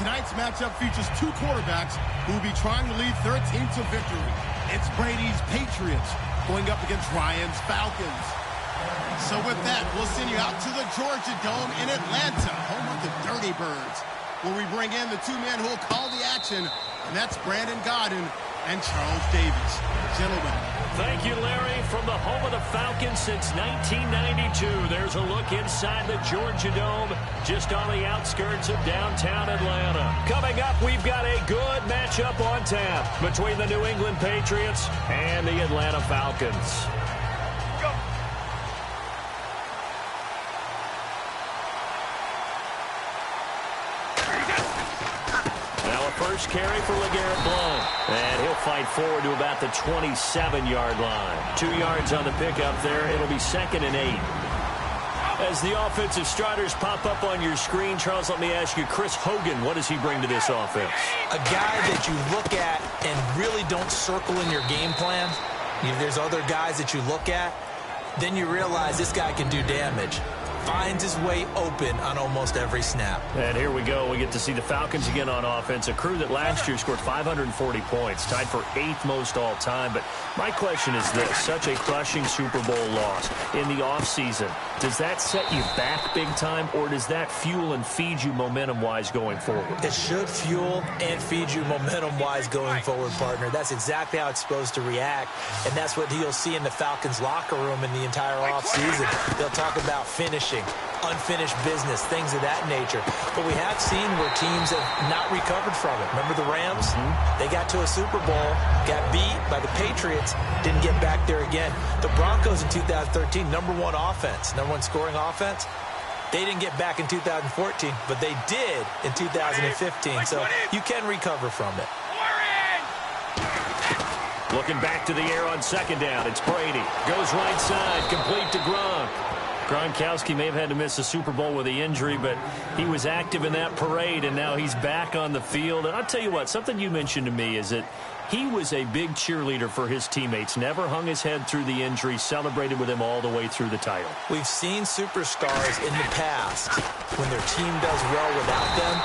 Tonight's matchup features two quarterbacks who will be trying to lead their team to victory. It's Brady's Patriots going up against Ryan's Falcons. So with that, we'll send you out to the Georgia Dome in Atlanta, home of the Dirty Birds, where we bring in the two men who will call the action, and that's Brandon Godden and Charles Davis. Gentlemen. Thank you, Larry. From the home of the Falcons since 1992, there's a look inside the Georgia Dome, just on the outskirts of downtown Atlanta. Coming up, we've got a good matchup on tap between the New England Patriots and the Atlanta Falcons. First carry for LeGarrette Blount. And he'll fight forward to about the 27-yard line. 2 yards on the pickup there. It'll be 2nd and 8. As the offensive starters pop up on your screen, Charles, let me ask you, Chris Hogan, what does he bring to this offense? A guy that you look at and really don't circle in your game plan. There's other guys that you look at. Then you realize this guy can do damage. Finds his way open on almost every snap. And here we go. We get to see the Falcons again on offense, a crew that last year scored 540 points, tied for 8th most all time. But my question is this, such a crushing Super Bowl loss in the offseason, does that set you back big time, or does that fuel and feed you momentum-wise going forward? It should fuel and feed you momentum-wise going forward, partner. That's exactly how it's supposed to react, and that's what you'll see in the Falcons locker room in the entire offseason. They'll talk about finishing, unfinished business, things of that nature. But we have seen where teams have not recovered from it. Remember the Rams? They got to a Super Bowl, got beat by the Patriots, didn't get back there again. The Broncos in 2013, #1 offense, #1 scoring offense. They didn't get back in 2014, but they did in 2015. So you can recover from it. Looking back to the air on 2nd down. It's Brady. Goes right side, complete to Gronk. Gronkowski may have had to miss the Super Bowl with the injury, but he was active in that parade, and now he's back on the field. And I'll tell you what, something you mentioned to me is that he was a big cheerleader for his teammates, never hung his head through the injury, celebrated with him all the way through the title. We've seen superstars in the past, when their team does well without them,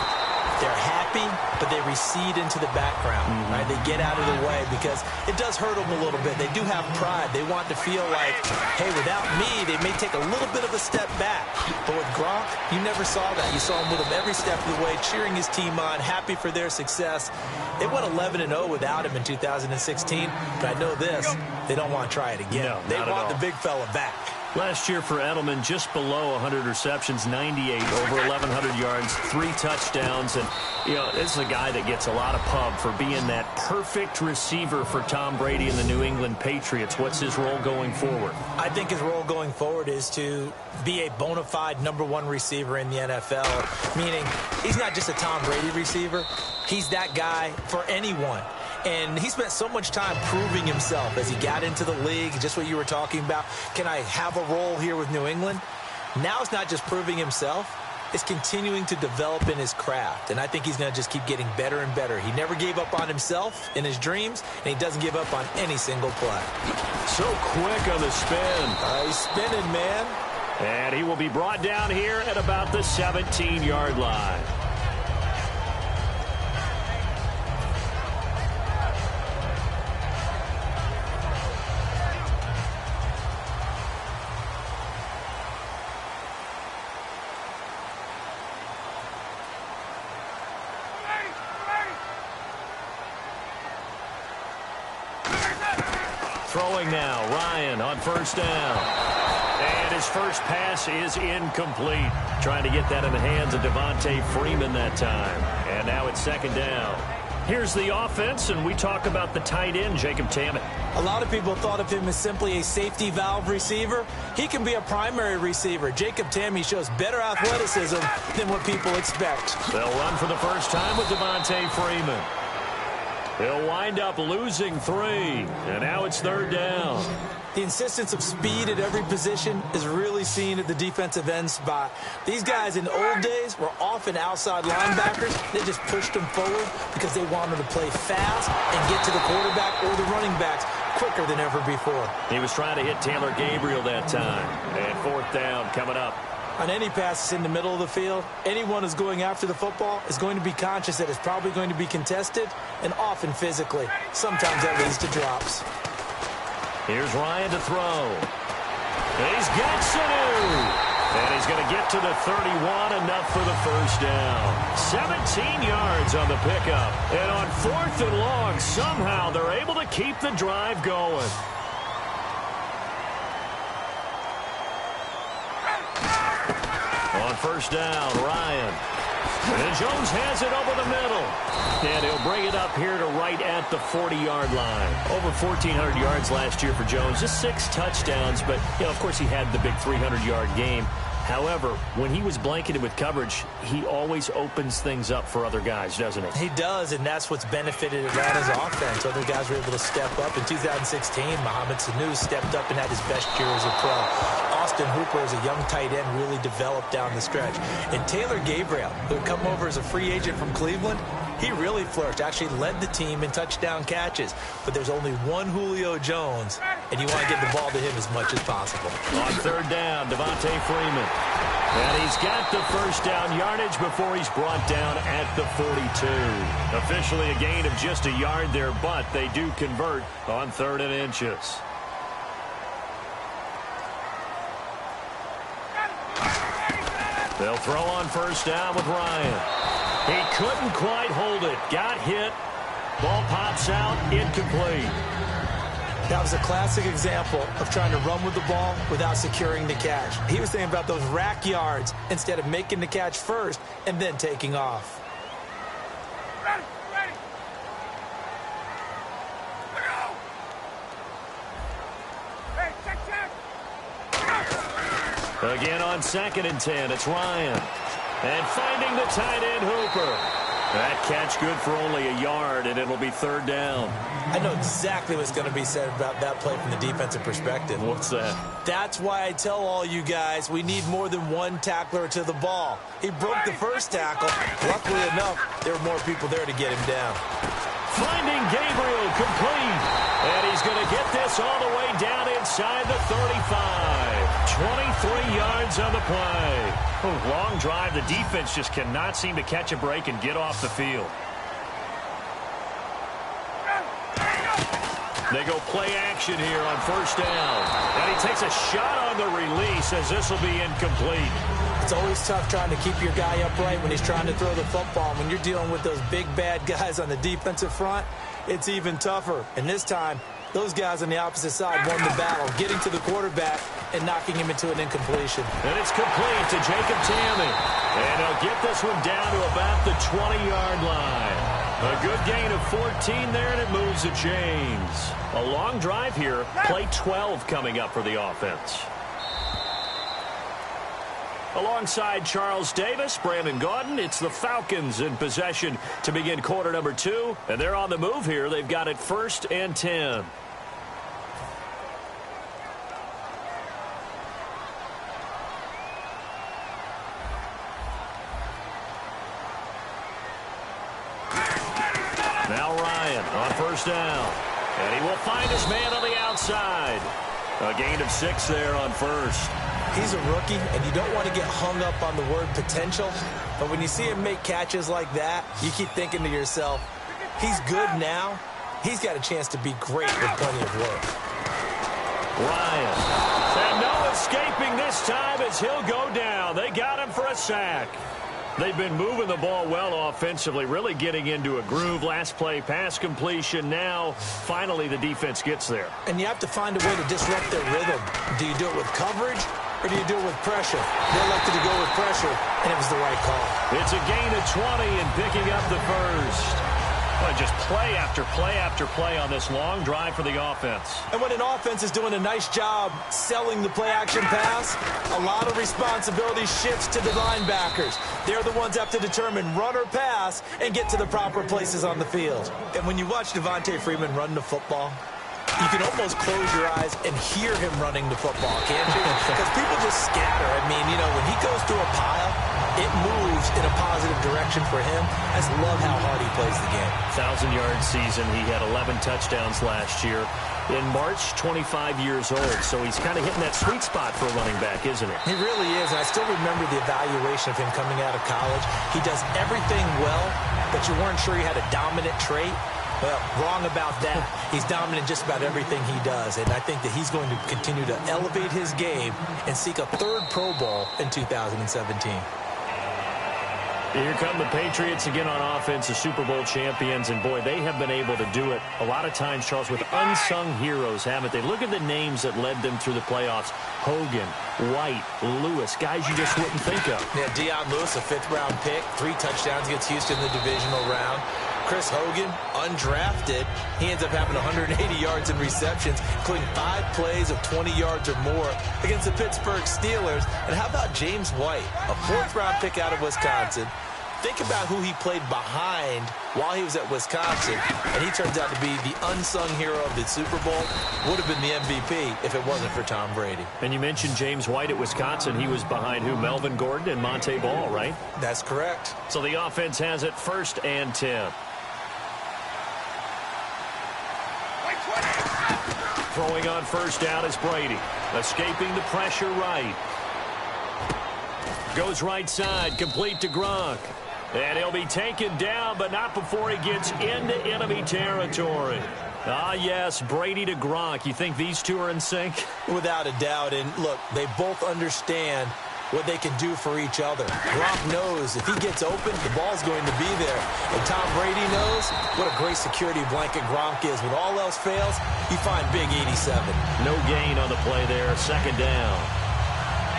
they're happy, but they recede into the background, right? They get out of the way because it does hurt them a little bit. They do have pride. They want to feel like, hey, without me, they may take a little bit of a step back. But with Gronk, you never saw that. You saw him with him every step of the way, cheering his team on, happy for their success. They went 11-0 without him in 2016, but I know this, they don't want to try it again. No, they want the big fella back. Last year for Edelman, just below 100 receptions, 98, over 1,100 yards, 3 touchdowns. And, you know, this is a guy that gets a lot of pub for being that perfect receiver for Tom Brady and the New England Patriots. What's his role going forward? I think his role going forward is to be a bona fide #1 receiver in the NFL, meaning he's not just a Tom Brady receiver. He's that guy for anyone. And he spent so much time proving himself as he got into the league, just what you were talking about. Can I have a role here with New England? Now it's not just proving himself. It's continuing to develop in his craft. And I think he's going to just keep getting better and better. He never gave up on himself in his dreams, and he doesn't give up on any single play. So quick on the spin. He's spinning, man. And he will be brought down here at about the 17-yard line. Throwing now, Ryan on 1st down. And his first pass is incomplete. Trying to get that in the hands of Devontae Freeman that time. And now it's 2nd down. Here's the offense, and we talk about the tight end, Jacob Tammett. A lot of people thought of him as simply a safety valve receiver. He can be a primary receiver. Jacob Tammett shows better athleticism than what people expect. They'll run for the first time with Devontae Freeman. He'll wind up losing 3, and now it's 3rd down. The insistence of speed at every position is really seen at the defensive end spot. These guys in the old days were often outside linebackers. They just pushed them forward because they wanted to play fast and get to the quarterback or the running backs quicker than ever before. He was trying to hit Taylor Gabriel that time. And 4th down coming up. On any passes in the middle of the field, anyone who's going after the football is going to be conscious that it's probably going to be contested, and often physically. Sometimes that leads to drops. Here's Ryan to throw. He's got Sanu. And he's going to get to the 31, enough for the first down. 17 yards on the pickup. And on 4th and long, somehow they're able to keep the drive going. On first down, Ryan. And Jones has it over the middle. And he'll bring it up here to right at the 40-yard line. Over 1,400 yards last year for Jones. Just 6 touchdowns, but, of course he had the big 300-yard game. However, when he was blanketed with coverage, he always opens things up for other guys, doesn't he? He does, and that's what's benefited Atlanta's offense. Other guys were able to step up. In 2016, Mohamed Sanu stepped up and had his best year as a pro. Austin Hooper, as a young tight end, really developed down the stretch. And Taylor Gabriel, who had come over as a free agent from Cleveland, he really flourished, actually led the team in touchdown catches. But there's only one Julio Jones, and you want to get the ball to him as much as possible. On third down, Devontae Freeman. And he's got the first down yardage before he's brought down at the 42. Officially a gain of just a yard there, but they do convert on 3rd and inches. They'll throw on first down with Ryan. He couldn't quite hold it. Got hit. Ball pops out. Incomplete. That was a classic example of trying to run with the ball without securing the catch. He was thinking about those rack yards instead of making the catch first and then taking off. Again on 2nd and 10, it's Ryan. And finding the tight end, Hooper. That catch good for only a yard, and it'll be 3rd down. I know exactly what's going to be said about that play from the defensive perspective. What's that? That's why I tell all you guys we need more than one tackler to the ball. He broke the first tackle. Luckily enough, there were more people there to get him down. Finding Gabriel, complete. And he's going to get this all the way down inside the 35. 23 yards on the play. Long drive. The defense just cannot seem to catch a break and get off the field. They go play action here on first down. And he takes a shot on the release as this will be incomplete. It's always tough trying to keep your guy upright when he's trying to throw the football. When you're dealing with those big, bad guys on the defensive front, it's even tougher. And this time, those guys on the opposite side won the battle, getting to the quarterback and knocking him into an incompletion. And it's complete to Jacob Tamme. And he'll get this one down to about the 20-yard line. A good gain of 14 there, and it moves the chains. A long drive here. Play 12 coming up for the offense. Alongside Charles Davis, Brandon Gaudin, it's the Falcons in possession to begin quarter number 2. And they're on the move here. They've got it 1st and 10. Now Ryan on first down. And he will find his man on the outside. A gain of 6 there on first. He's a rookie, and you don't want to get hung up on the word potential. But when you see him make catches like that, you keep thinking to yourself, he's good now. He's got a chance to be great with plenty of work. Ryan. And no escaping this time as he'll go down. They got him for a sack. They've been moving the ball well offensively, really getting into a groove. Last play, pass completion. Now, finally, the defense gets there. And you have to find a way to disrupt their rhythm. Do you do it with coverage, or do you do it with pressure? They elected to go with pressure, and it was the right call. It's a gain of 20 and picking up the first. Well, just play after play after play on this long drive for the offense. And when an offense is doing a nice job selling the play-action pass, a lot of responsibility shifts to the linebackers. They're the ones that have to determine run or pass and get to the proper places on the field. And when you watch Devontae Freeman run the football, you can almost close your eyes and hear him running the football, can't you? Because people just scatter. I mean, you know, when he goes through a pile, it moves in a positive direction for him. I just love how hard he plays the game. 1,000-yard season. He had 11 touchdowns last year. in March, 25 years old. So he's kind of hitting that sweet spot for a running back, isn't it? He really is. And I still remember the evaluation of him coming out of college. He does everything well, but you weren't sure he had a dominant trait. Well, wrong about that. He's dominant just about everything he does, and I think that he's going to continue to elevate his game and seek a third Pro Bowl in 2017. Here come the Patriots again on offense, the Super Bowl champions, and boy, they have been able to do it a lot of times, Charles, with unsung heroes, haven't they? Look at the names that led them through the playoffs. Hogan, White, Lewis, guys you just wouldn't think of. Yeah, Deion Lewis, a fifth-round pick, 3 touchdowns against Houston in the divisional round. Chris Hogan, undrafted. He ends up having 180 yards in receptions, including 5 plays of 20 yards or more against the Pittsburgh Steelers. And how about James White, a 4th-round pick out of Wisconsin? Think about who he played behind while he was at Wisconsin, and he turns out to be the unsung hero of the Super Bowl. Would have been the MVP if it wasn't for Tom Brady. And you mentioned James White at Wisconsin. He was behind who? Melvin Gordon and Monte Ball, right? That's correct. So the offense has it 1st and 10. Throwing on 1st down is Brady. Escaping the pressure right. Goes right side, complete to Gronk. And he'll be taken down, but not before he gets into enemy territory. Ah, yes, Brady to Gronk. You think these two are in sync? Without a doubt. And look, they both understand what they can do for each other. Gronk knows if he gets open, the ball's going to be there. And Tom Brady knows what a great security blanket Gronk is. When all else fails, you find Big 87. No gain on the play there, 2nd down.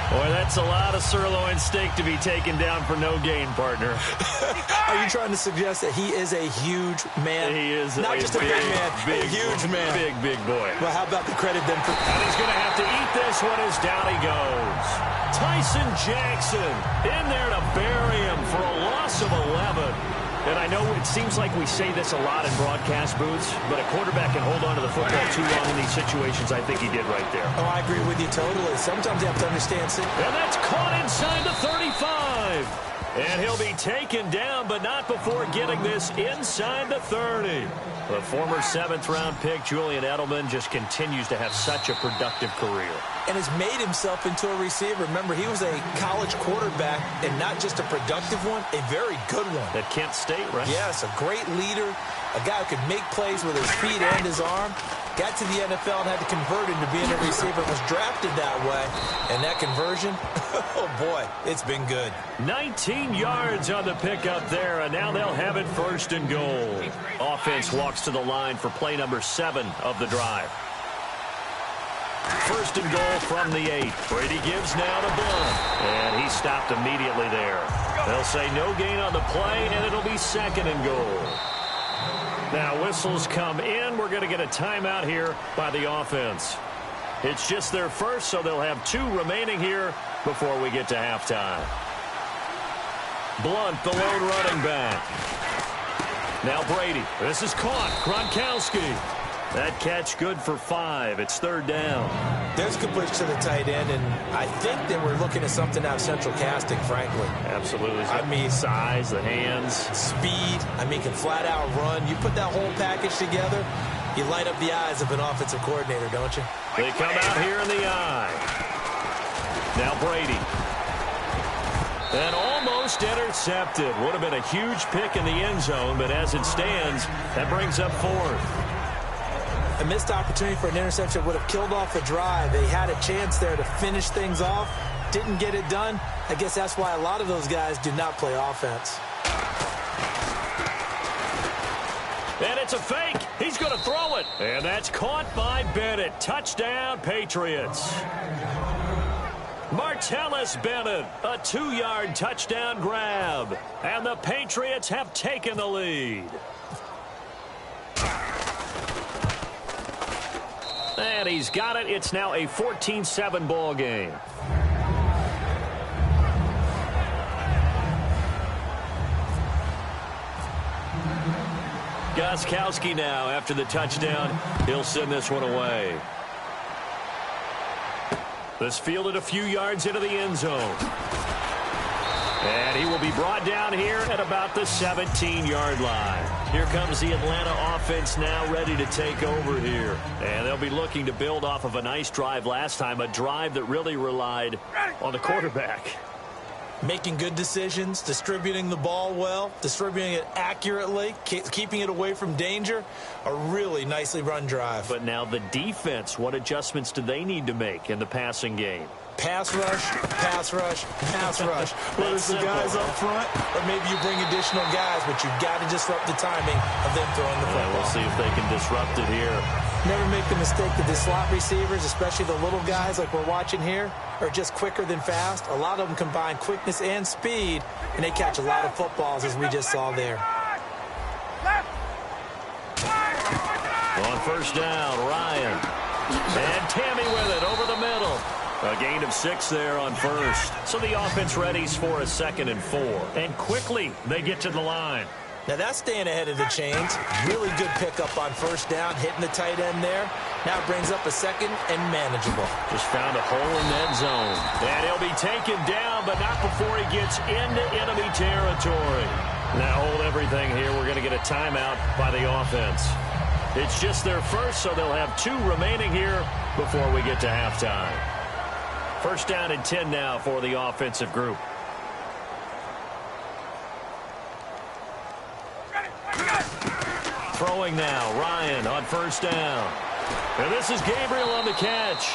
Boy, that's a lot of sirloin steak to be taken down for no gain, partner. Are you trying to suggest that he is a huge man? He is not just a big man, a huge man. Big boy. Well, how about the credit then for... And he's going to have to eat this one as down he goes. Tyson Jackson in there to bury him for a loss of 11. And I know it seems like we say this a lot in broadcast booths, but a quarterback can hold on to the football too long in these situations. I think he did right there. Oh, I agree with you totally. Sometimes you have to understand. And that's caught inside the 35. And he'll be taken down, but not before getting this inside the 30. The former 7th-round pick, Julian Edelman, just continues to have such a productive career. And has made himself into a receiver. Remember, he was a college quarterback, and not just a productive one, a very good one. At Kent State, right? Yes, a great leader, a guy who could make plays with his feet and his arm. Got to the NFL and had to convert into being a receiver. Was drafted that way. And that conversion, oh boy, it's been good. 19 yards on the pickup there, and now they'll have it 1st and goal. Offense walks to the line for play number 7 of the drive. 1st and goal from the 8. Brady gives now to Blunt. And he stopped immediately there. They'll say no gain on the play, and it'll be 2nd and goal. Now whistles come in. We're going to get a timeout here by the offense. It's just their first, so they'll have 2 remaining here before we get to halftime. Blunt, the lone running back. Now Brady. This is caught. Gronkowski. That catch good for 5. It's 3rd down. There's a good push to the tight end, and I think that we're looking at something out of central casting, frankly. Absolutely. I mean, size, the hands. Speed. I mean, can flat out run. You put that whole package together, you light up the eyes of an offensive coordinator, don't you? They come out here in the eye. Now Brady. And almost intercepted. Would have been a huge pick in the end zone, but as it stands, that brings up 4th. A missed opportunity for an interception would have killed off a drive. They had a chance there to finish things off. Didn't get it done. I guess that's why a lot of those guys do not play offense. And it's a fake. He's going to throw it. And that's caught by Bennett. Touchdown, Patriots. Martellus Bennett, a 2-yard touchdown grab. And the Patriots have taken the lead. And he's got it. It's now a 14-7 ball game. Gostkowski now after the touchdown. He'll send this one away. This fielded a few yards into the end zone. And he will be brought down here at about the 17-yard line. Here comes the Atlanta offense now ready to take over here. And they'll be looking to build off of a nice drive last time, a drive that really relied on the quarterback. Making good decisions, distributing the ball well, distributing it accurately, keeping it away from danger. A really nicely run drive. But now the defense, what adjustments do they need to make in the passing game? Pass rush, pass rush, pass rush. Whether it's the guys up front or maybe you bring additional guys, but you've got to disrupt the timing of them throwing the football. We'll see if they can disrupt it here. Never make the mistake that the slot receivers, especially the little guys like we're watching here, are just quicker than fast. A lot of them combine quickness and speed, and they catch a lot of footballs, as we just saw there. On first down, Ryan. And Tammy with it over the middle. A gain of 6 there on first. So the offense readies for a 2nd and 4. And quickly, they get to the line. Now that's staying ahead of the chains. Really good pickup on first down, hitting the tight end there. Now it brings up a 2nd and manageable. Just found a hole in that zone. And he'll be taken down, but not before he gets into enemy territory. Now hold everything here. We're going to get a timeout by the offense. It's just their first, so they'll have 2 remaining here before we get to halftime. First down and 10 now for the offensive group. Throwing now, Ryan on first down. And this is Gabriel on the catch.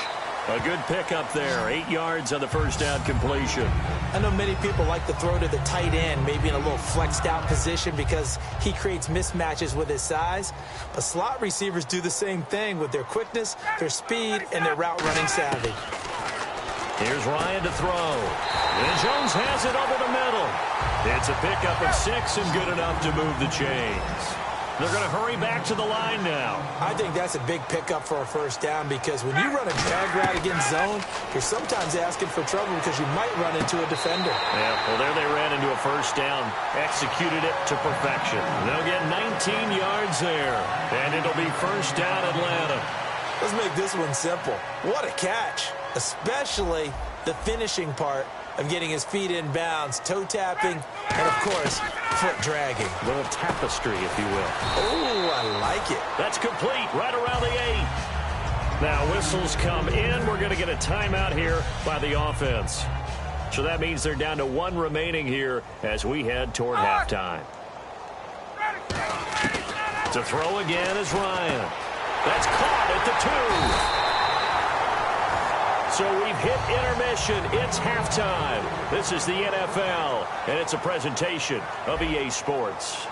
A good pickup there, 8 yards on the first down completion. I know many people like to throw to the tight end, maybe in a little flexed out position because he creates mismatches with his size. But slot receivers do the same thing with their quickness, their speed, and their route running savvy. Here's Ryan to throw. And Jones has it over the middle. It's a pickup of 6 and good enough to move the chains. They're going to hurry back to the line now. I think that's a big pickup for a first down because when you run a drag route against zone, you're sometimes asking for trouble because you might run into a defender. Yeah, well, there they ran into a first down, executed it to perfection. They'll get 19 yards there, and it'll be first down Atlanta. Let's make this one simple. What a catch, especially the finishing part of getting his feet in bounds, toe tapping, and of course, foot dragging. A little tapestry, if you will. Oh, I like it. That's complete right around the 8. Now whistles come in. We're going to get a timeout here by the offense. So that means they're down to 1 remaining here as we head toward halftime. To throw again is Ryan. That's caught at the 2. So we've hit intermission. It's halftime. This is the NFL, and it's a presentation of EA Sports.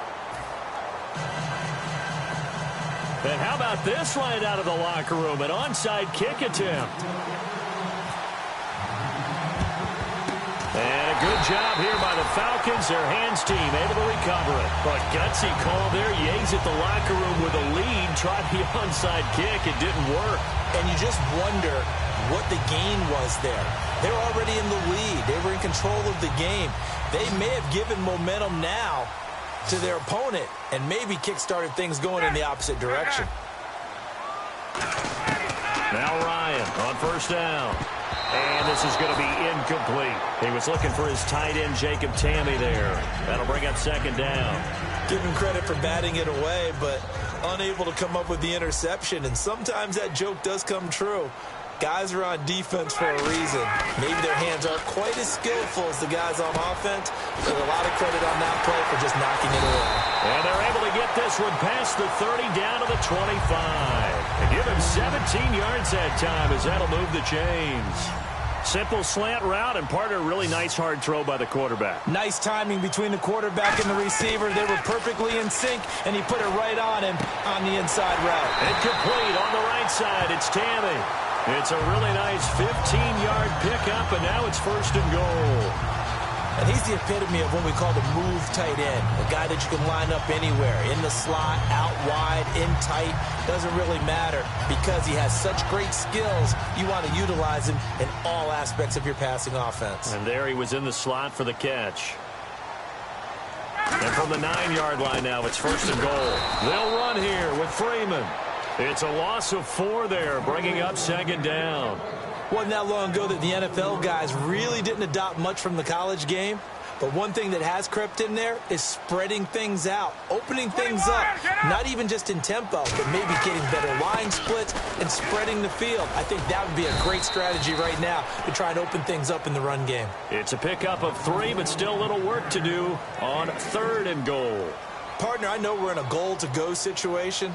And how about this right out of the locker room? An onside kick attempt. And a good job here by the Falcons. Their hands team able to recover it. But gutsy call there. Yates at the locker room with a lead. Tried the onside kick. It didn't work. And you just wonder what the gain was there. They're already in the lead. They were in control of the game. They may have given momentum now to their opponent and maybe kick-started things going in the opposite direction. Now Ryan on first down. And this is going to be incomplete. He was looking for his tight end, Jacob Tammy, there. That'll bring up second down. Give him credit for batting it away, but unable to come up with the interception. And sometimes that joke does come true. Guys are on defense for a reason. Maybe their hands aren't quite as skillful as the guys on offense, but a lot of credit on that play for just knocking it away. And they're able to get this one past the 30 down to the 25. And give him 17 yards that time as that'll move the chains. Simple slant route and part of a really nice hard throw by the quarterback. Nice timing between the quarterback and the receiver. They were perfectly in sync, and he put it right on him on the inside route. Incomplete on the right side. It's Tammy. It's a really nice 15-yard pickup, and now it's first and goal. And he's the epitome of what we call the move tight end, a guy that you can line up anywhere, in the slot, out wide, in tight, doesn't really matter because he has such great skills. You want to utilize him in all aspects of your passing offense. And there he was in the slot for the catch. And from the 9-yard line now, it's first and goal. They'll run here with Freeman. It's a loss of 4 there, bringing up second down. Wasn't that long ago that the NFL guys really didn't adopt much from the college game, But one thing that has crept in there is spreading things out, opening things up, not even just in tempo, but maybe getting better line splits and spreading the field. I think that would be a great strategy right now to try and open things up in the run game. It's a pickup of 3, but still a little work to do on 3rd and goal. Partner, I know we're in a goal-to-go situation,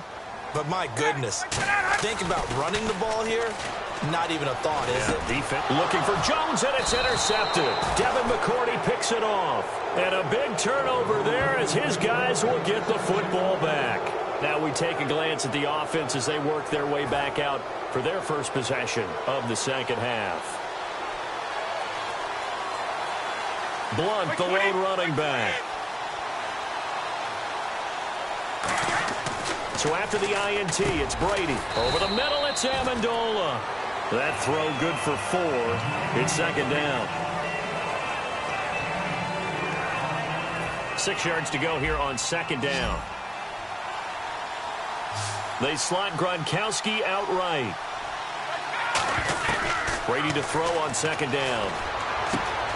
but my goodness, think about running the ball here. Not even a thought, is it? Defense looking for Jones, and it's intercepted. Devin McCourty picks it off. And a big turnover there as his guys will get the football back. Now we take a glance at the offense as they work their way back out for their first possession of the second half. Blunt, the lone running back. So after the INT, it's Brady. Over the middle, it's Amendola. That throw good for 4. It's second down. 6 yards to go here on second down. They slot Gronkowski outright. Brady to throw on second down.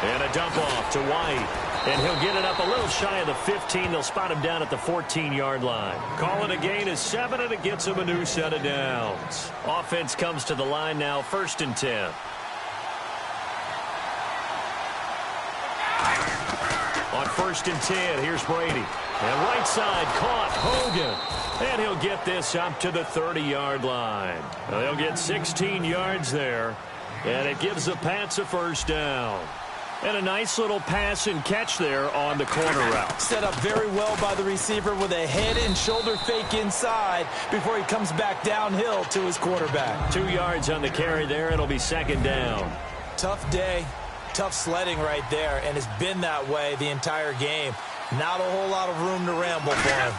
And a dump off to White. And he'll get it up a little shy of the 15. They'll spot him down at the 14-yard line. Call it a gain of 7, and it gets him a new set of downs. Offense comes to the line now, 1st and 10. On 1st and 10, here's Brady. And right side caught, Hogan. And he'll get this up to the 30-yard line. They'll get 16 yards there. And it gives the Pats a first down. And a nice little pass and catch there on the corner route. Set up very well by the receiver with a head and shoulder fake inside before he comes back downhill to his quarterback. 2 yards on the carry there. It'll be second down. Tough day, tough sledding right there, and it's been that way the entire game. Not a whole lot of room to ramble for him.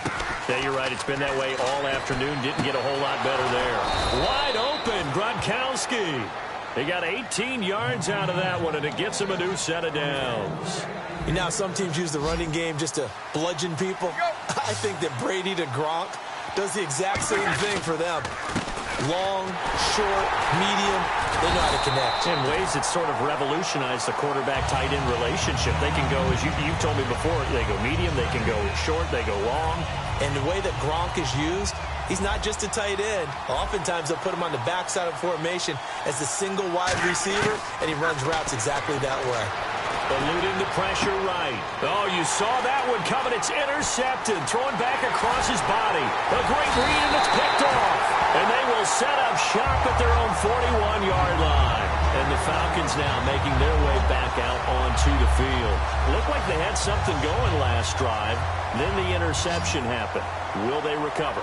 Yeah, you're right. It's been that way all afternoon. Didn't get a whole lot better there. Wide open, Gronkowski. He got 18 yards out of that one, and it gets him a new set of downs. You know, some teams use the running game just to bludgeon people. I think that Brady to Gronk does the exact same thing for them. Long, short, medium, they know how to connect. In ways that sort of revolutionized the quarterback-tight end relationship. They can go, as you've told me before, they go medium, they can go short, they go long. And the way that Gronk is used, he's not just a tight end. Oftentimes, they'll put him on the backside of formation as the single wide receiver, and he runs routes exactly that way. Eluding the pressure right. Oh, you saw that one coming. It's intercepted. Thrown back across his body. A great read, and it's picked off. And they will set up shop at their own 41-yard line. And the Falcons now making their way back out onto the field. Looked like they had something going last drive. Then the interception happened. Will they recover?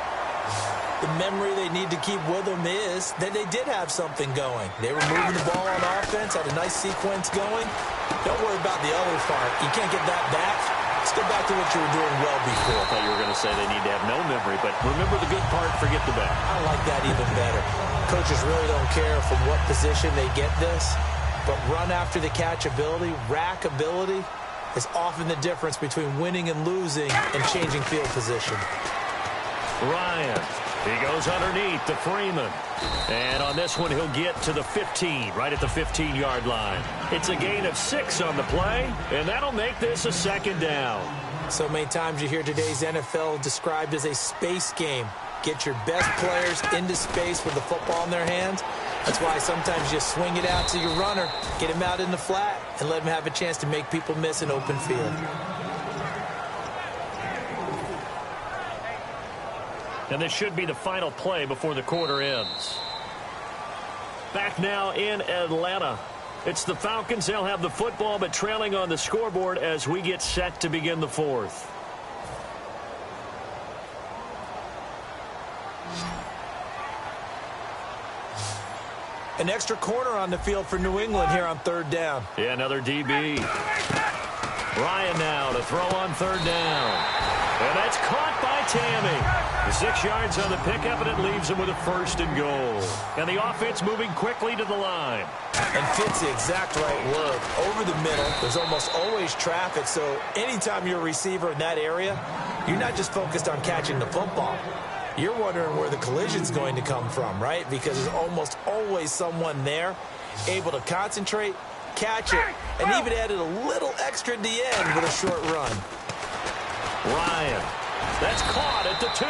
The memory they need to keep with them is that they did have something going. They were moving the ball on offense, had a nice sequence going. Don't worry about the other part. You can't get that back. Let's go back to what you were doing well before. I thought you were going to say they need to have no memory, but remember the good part, forget the bad. I like that even better. Coaches really don't care from what position they get this, but run after the catch ability, rack ability, is often the difference between winning and losing and changing field position. Ryan. He goes underneath to Freeman. And on this one, he'll get to the 15, right at the 15-yard line. It's a gain of 6 on the play, and that'll make this a second down. So many times you hear today's NFL described as a space game. Get your best players into space with the football in their hands. That's why sometimes you swing it out to your runner, get him out in the flat, and let him have a chance to make people miss an open field. And this should be the final play before the quarter ends. Back now in Atlanta. It's the Falcons. They'll have the football, but trailing on the scoreboard as we get set to begin the fourth. An extra corner on the field for New England here on third down. Yeah, another DB. Ryan now to throw on third down. And that's caught by Tammy. 6 yards on the pickup, and it leaves him with a first and goal. And the offense moving quickly to the line. And fits the exact right word. Over the middle, there's almost always traffic, so anytime you're a receiver in that area, you're not just focused on catching the football. You're wondering where the collision's going to come from, right? Because there's almost always someone there able to concentrate, catch it, and even added a little extra at the end with a short run. Ryan, that's caught at the 2.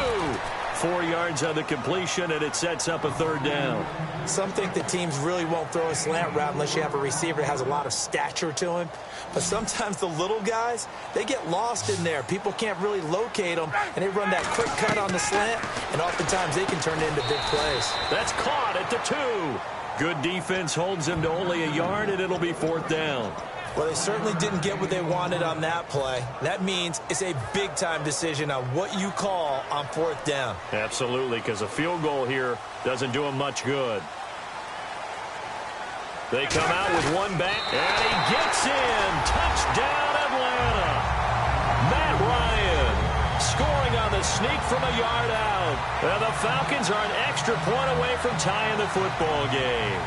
4 yards on the completion, and it sets up a third down. Some think that teams really won't throw a slant route unless you have a receiver that has a lot of stature to him. But sometimes the little guys, they get lost in there. People can't really locate them, and they run that quick cut on the slant, and oftentimes they can turn it into big plays. That's caught at the 2. Good defense holds him to only a yard, and it'll be fourth down. Well, they certainly didn't get what they wanted on that play. That means it's a big-time decision on what you call on fourth down. Absolutely, because a field goal here doesn't do him much good. They come out with one back, and he gets in. Touchdown, Atlanta. Matt Ryan scoring on the sneak from a yard out. And the Falcons are an extra point away from tying the football game.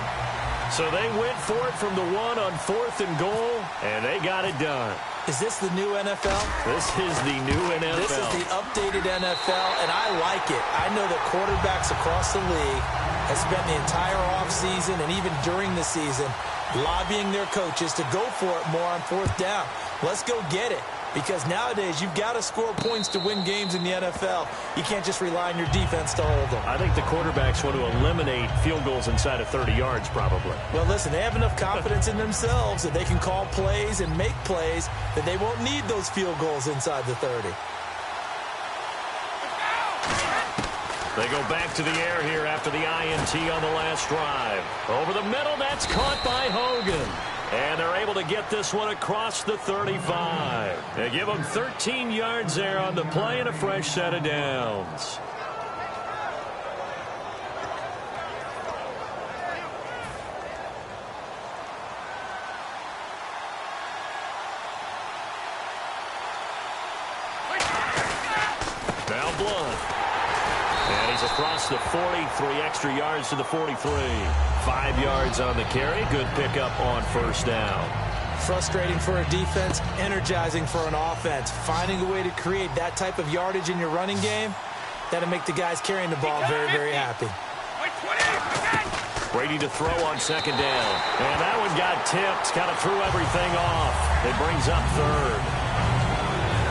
So they went for it from the 1 on 4th and goal, and they got it done. Is this the new NFL? This is the new NFL. This is the updated NFL, and I like it. I know that quarterbacks across the league have spent the entire offseason and even during the season lobbying their coaches to go for it more on fourth down. Let's go get it. Because nowadays, you've got to score points to win games in the NFL. You can't just rely on your defense to hold them. I think the quarterbacks want to eliminate field goals inside of 30 yards, probably. Well, listen, they have enough confidence in themselves that they can call plays and make plays that they won't need those field goals inside the 30. They go back to the air here after the INT on the last drive. Over the middle, that's caught by Hogan. And they're able to get this one across the 35. They give them 13 yards there on the play and a fresh set of downs. Now Blunt. And he's across the 40, 3 extra yards to the 43. 5 yards on the carry. Good pickup on first down. Frustrating for a defense, energizing for an offense. Finding a way to create that type of yardage in your running game, that'll make the guys carrying the ball very, very happy. Brady to throw on second down. And that one got tipped. Kind of threw everything off. It brings up third.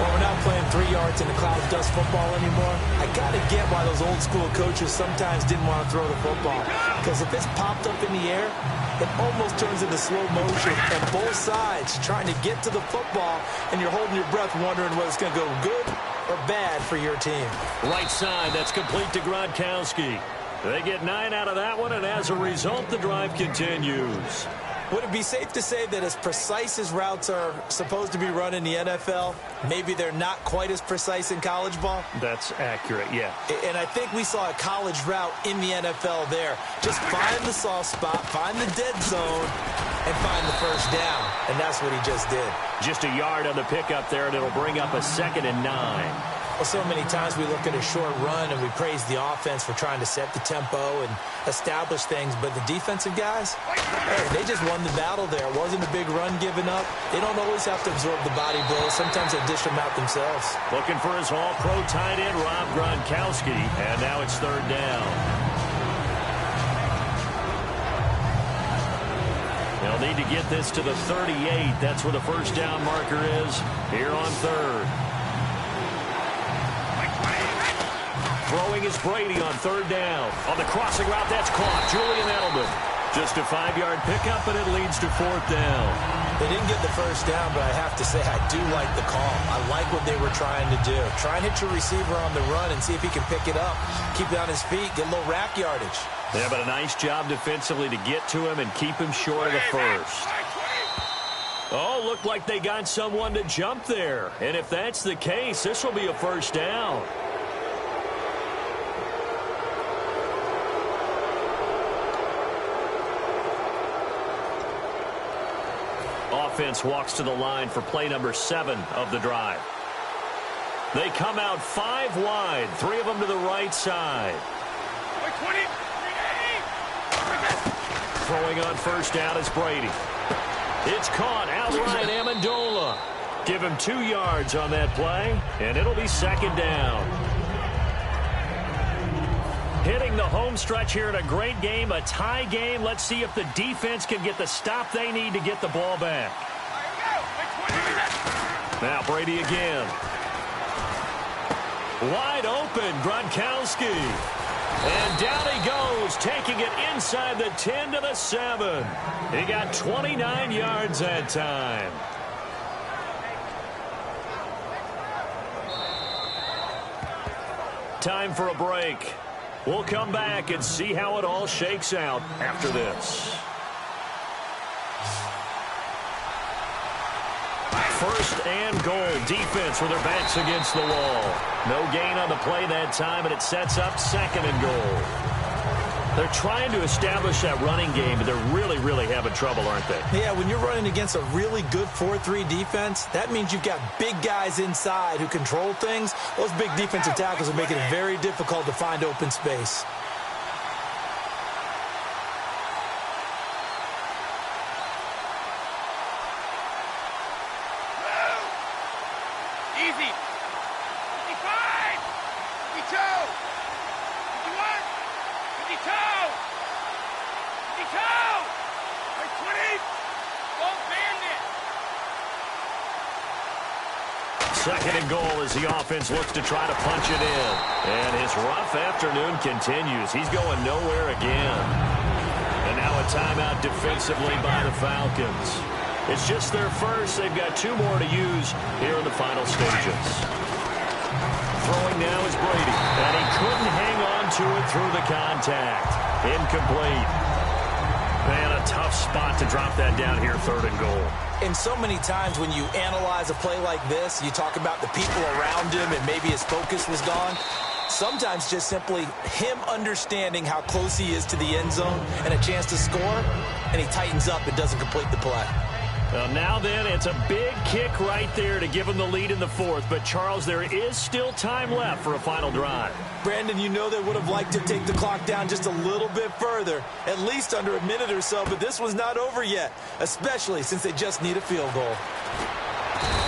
Well, we're not playing 3 yards in a cloud of dust football anymore. I got to get why those old school coaches sometimes didn't want to throw the football. Because if it's popped up in the air, it almost turns into slow motion. And both sides trying to get to the football, and you're holding your breath wondering whether it's going to go good or bad for your team. Right side, that's complete to Gronkowski. They get 9 out of that one, and as a result, the drive continues. Would it be safe to say that as precise as routes are supposed to be run in the NFL, maybe they're not quite as precise in college ball? That's accurate, yeah. And I think we saw a college route in the NFL there. Just find the soft spot, find the dead zone, and find the first down. And that's what he just did. Just a yard on the pickup there, and it'll bring up a 2nd and 9. Well, so many times we look at a short run and we praise the offense for trying to set the tempo and establish things, but the defensive guys, hey, they just won the battle there. It wasn't a big run given up. They don't always have to absorb the body blows. Sometimes they dish them out themselves. Looking for his all-pro tight end, Rob Gronkowski, and now it's third down. They'll need to get this to the 38. That's where the first down marker is here on third. Throwing is Brady on third down. On the crossing route, that's caught. Julian Edelman. Just a 5-yard pickup, and it leads to fourth down. They didn't get the first down, but I have to say I do like the call. I like what they were trying to do. Try and hit your receiver on the run and see if he can pick it up. Keep it on his feet, get a little rack yardage. Yeah, but a nice job defensively to get to him and keep him short of the first. Oh, looked like they got someone to jump there. And if that's the case, this will be a first down. Offense walks to the line for play number 7 of the drive. They come out 5 wide, 3 of them to the right side. Throwing on first down is Brady. It's caught outright Amendola. Give him 2 yards on that play, and it'll be second down. hitting the home stretch here in a great game, a tie game. Let's see if the defense can get the stop they need to get the ball back. Now Brady again. Wide open, Gronkowski. And down he goes, taking it inside the 10 to the 7. He got 29 yards that time. Time for a break. We'll come back and see how it all shakes out after this. First and goal, defense with their backs against the wall. No gain on the play that time, and it sets up second and goal. They're trying to establish that running game, but they're really having trouble, aren't they? Yeah, when you're running against a really good 4-3 defense, that means you've got big guys inside who control things. Those big defensive tackles are making it very difficult to find open space. Easy. 55, 52, 51, 52, 52, 20. Don't bend it. Second and goal as the offense looks to try to punch it in. And his rough afternoon continues. He's going nowhere again. And now a timeout defensively by the Falcons. It's just their first. They've got 2 more to use here in the final stages. Throwing now is Brady. And he couldn't hang on to it through the contact. Incomplete. Man, a tough spot to drop that down here, third and goal. And so many times when you analyze a play like this, you talk about the people around him and maybe his focus was gone. Sometimes just simply him understanding how close he is to the end zone and a chance to score, and he tightens up and doesn't complete the play. Well, now then, it's a big kick right there to give them the lead in the fourth. But, Charles, there is still time left for a final drive. Brandon, you know they would have liked to take the clock down just a little bit further, at least under a minute or so, but this was not over yet, especially since they just need a field goal.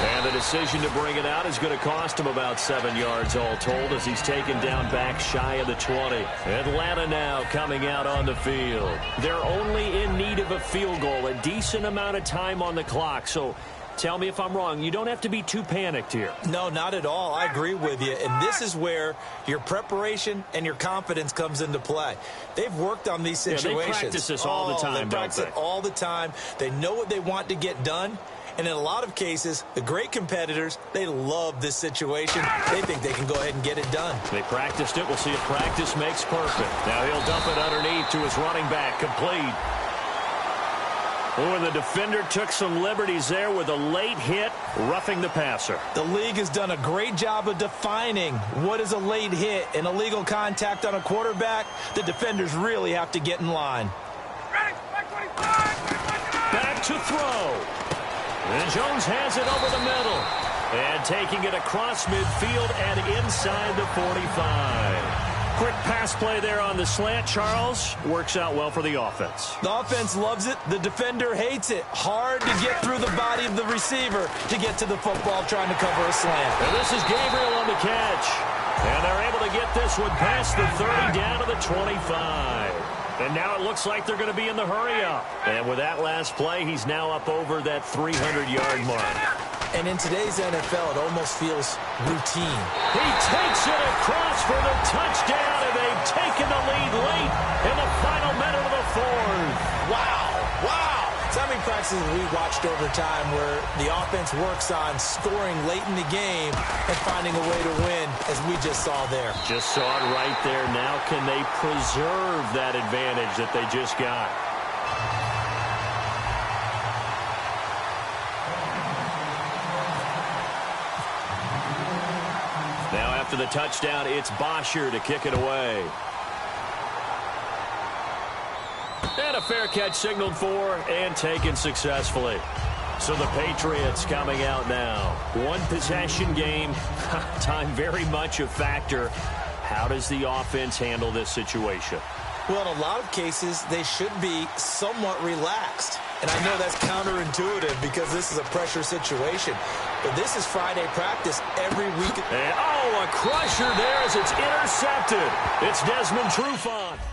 And the decision to bring it out is going to cost him about 7 yards all told as he's taken down back shy of the 20. Atlanta now coming out on the field. They're only in need of a field goal, a decent amount of time on the clock. So tell me if I'm wrong. You don't have to be too panicked here. No, not at all. I agree with you. And this is where your preparation and your confidence comes into play. They've worked on these situations. Yeah, they practice this all the time, They practice it all the time. They know what they want to get done. And in a lot of cases, the great competitors, they love this situation. They think they can go ahead and get it done. They practiced it. We'll see if practice makes perfect. Now he'll dump it underneath to his running back. Complete. Oh, and the defender took some liberties there with a late hit, roughing the passer. The league has done a great job of defining what is a late hit. An illegal contact on a quarterback, the defenders really have to get in line. Back to throw. And Jones has it over the middle. And taking it across midfield and inside the 45. Quick pass play there on the slant, Charles. Works out well for the offense. The offense loves it. The defender hates it. Hard to get through the body of the receiver to get to the football trying to cover a slant. And this is Gabriel on the catch. And they're able to get this one past the 30 down to the 25. And now it looks like they're going to be in the hurry-up. And with that last play, he's now up over that 300-yard mark. And in today's NFL, it almost feels routine. He takes it across for the touchdown, and they've taken the lead late in the final minute of the fourth. Wow. So how many practices we watched over time where the offense works on scoring late in the game and finding a way to win, as we just saw there. Just saw it right there. Now can they preserve that advantage that they just got? Now after the touchdown, it's Bosher to kick it away. And a fair catch signaled for and taken successfully. So the Patriots coming out now. One possession game. Time very much a factor. How does the offense handle this situation? Well, in a lot of cases, they should be somewhat relaxed. And I know that's counterintuitive because this is a pressure situation. But this is Friday practice every week. And, oh, a crusher there as it's intercepted. It's Desmond Trufant.